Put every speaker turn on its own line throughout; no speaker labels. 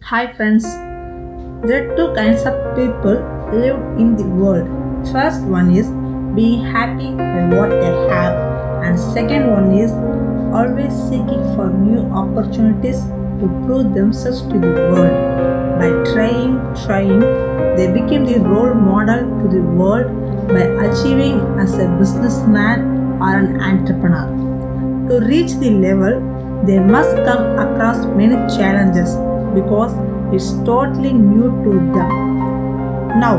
Hi friends, there are two kinds of people live in the world. First one is being happy with what they have, and second one is always seeking for new opportunities to prove themselves to the world. By trying, they became the role model to the world by achieving as a businessman or an entrepreneur. To reach the level, they must come across many challenges because it's totally new to them. Now,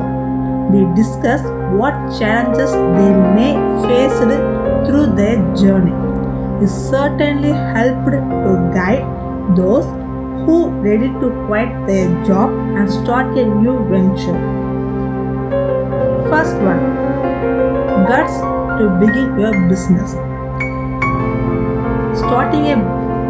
we discuss what challenges they may face through their journey. It certainly helped to guide those who ready to quit their job and start a new venture. First one, guts to begin your business. Starting a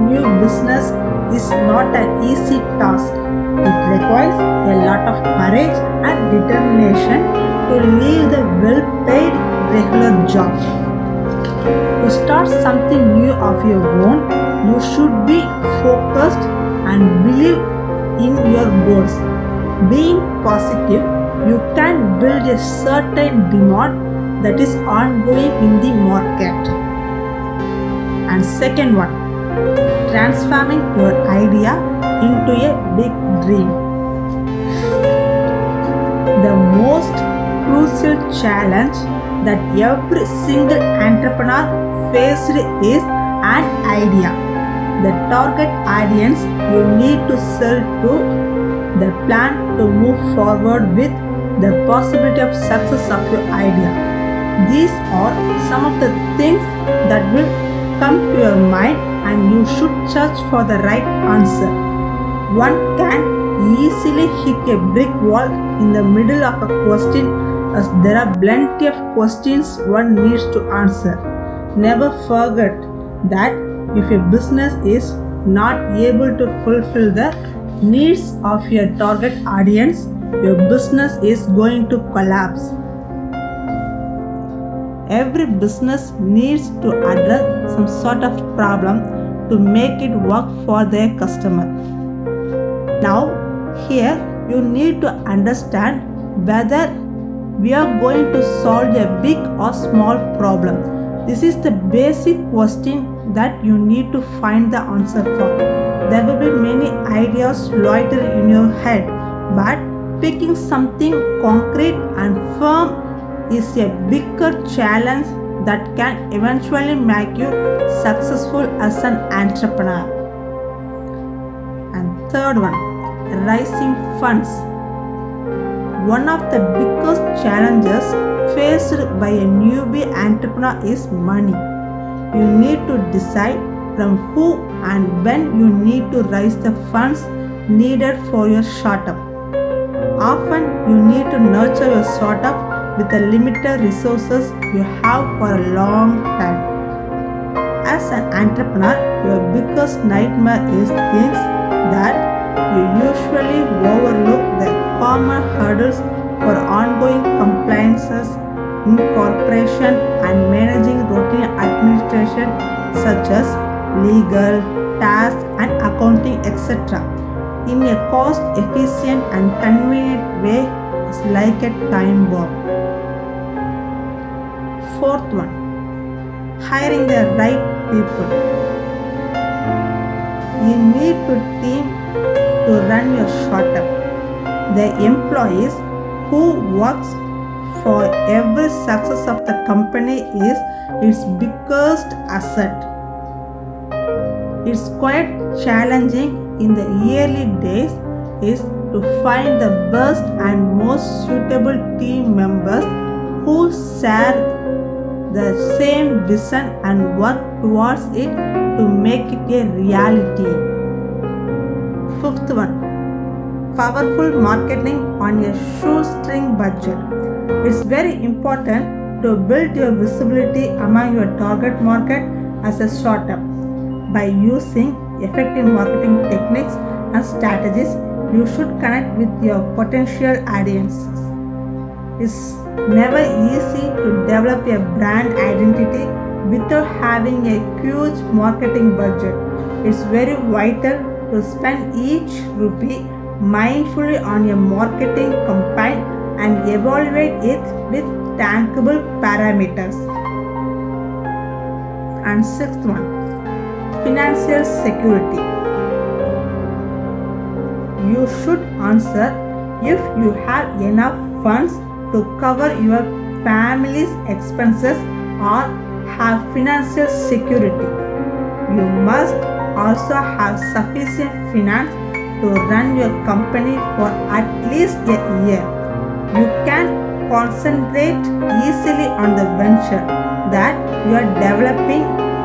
new business is not an easy task. It requires a lot of courage and determination to leave the well paid regular job. To start something new of your own, you should be focused and believe in your goals. Being positive, you can build a certain demand that is ongoing in the market. And second one, transforming your idea into a big dream. The most crucial challenge that every single entrepreneur faced is an idea. The target audience you need to sell to, the plan to move forward with, the possibility of success of your idea. These are some of the things that will come to your mind and you should search for the right answer. One can easily hit a brick wall in the middle of a question as there are plenty of questions one needs to answer. Never forget that if a business is not able to fulfill the needs of your target audience, your business is going to collapse. Every business needs to address some sort of problem to make it work for their customer. Now, here you need to understand whether we are going to solve a big or small problem. This is the basic question that you need to find the answer for. There will be many ideas loiter in your head, but picking something concrete and firm is a bigger challenge that can eventually make you successful as an entrepreneur. And third one, raising funds. One of the biggest challenges faced by a newbie entrepreneur is money. You need to decide from who and when you need to raise the funds needed for your startup. Often you need to nurture your startup with the limited resources you have for a long time. As an entrepreneur, your biggest nightmare is things that you usually overlook, the common hurdles for ongoing compliances, incorporation, and managing routine administration such as legal, tax, and accounting, etc. in a cost-efficient and convenient way is like a time bomb. Fourth one, hiring the right people. You need to team to run your startup. The employees who works for every success of the company is its biggest asset. It's quite challenging in the early days is to find the best and most suitable team members who share the same vision and work towards it to make it a reality. Fifth one, powerful marketing on a shoestring budget. It's very important to build your visibility among your target market as a startup. By using effective marketing techniques and strategies, you should connect with your potential audiences. It's never easy to develop a brand identity without having a huge marketing budget. It's very vital to spend each rupee mindfully on your marketing campaign and evaluate it with tangible parameters. And sixth one, financial security. You should answer if you have enough funds to cover your family's expenses or have financial security. You must also have sufficient finance to run your company for at least a year. You can concentrate easily on the venture that you are developing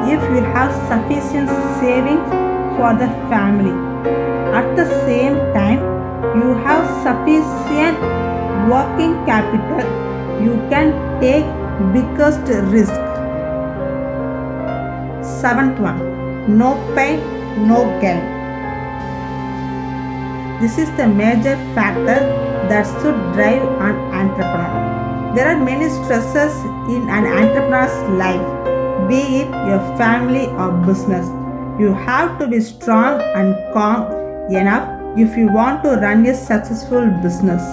if you have sufficient savings for the family. At the same time, you have sufficient working capital, you can take biggest risk. Seventh one, no pain, no gain. This is the major factor that should drive an entrepreneur. There are many stresses in an entrepreneur's life, be it your family or business. You have to be strong and calm enough if you want to run a successful business.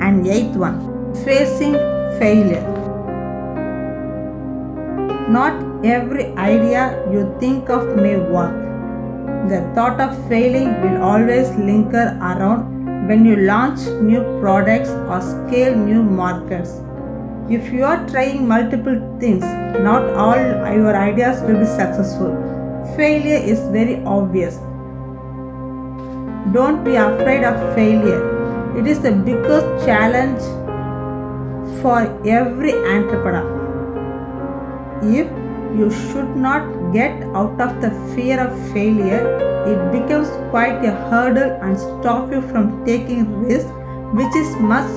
And eighth one, facing failure. Not every idea you think of may work. The thought of failing will always linger around when you launch new products or scale new markets. If you are trying multiple things, not all your ideas will be successful. Failure is very obvious. Don't be afraid of failure. It is the biggest challenge for every entrepreneur. If you should not get out of the fear of failure, it becomes quite a hurdle and stop you from taking risks, which is much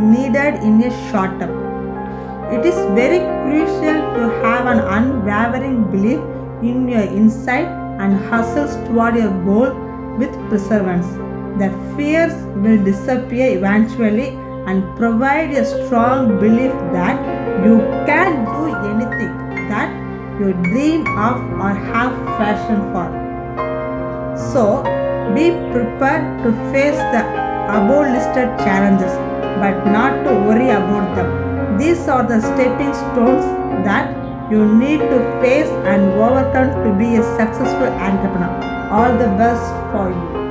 needed in a short term. It is very crucial to have an unwavering belief in your insight and hustles toward your goal with perseverance. The fears will disappear eventually and provide a strong belief that you can do anything that you dream of or have passion for. So, be prepared to face the above listed challenges, but not to worry about them. These are the stepping stones that you need to face and overcome to be a successful entrepreneur. All the best for you.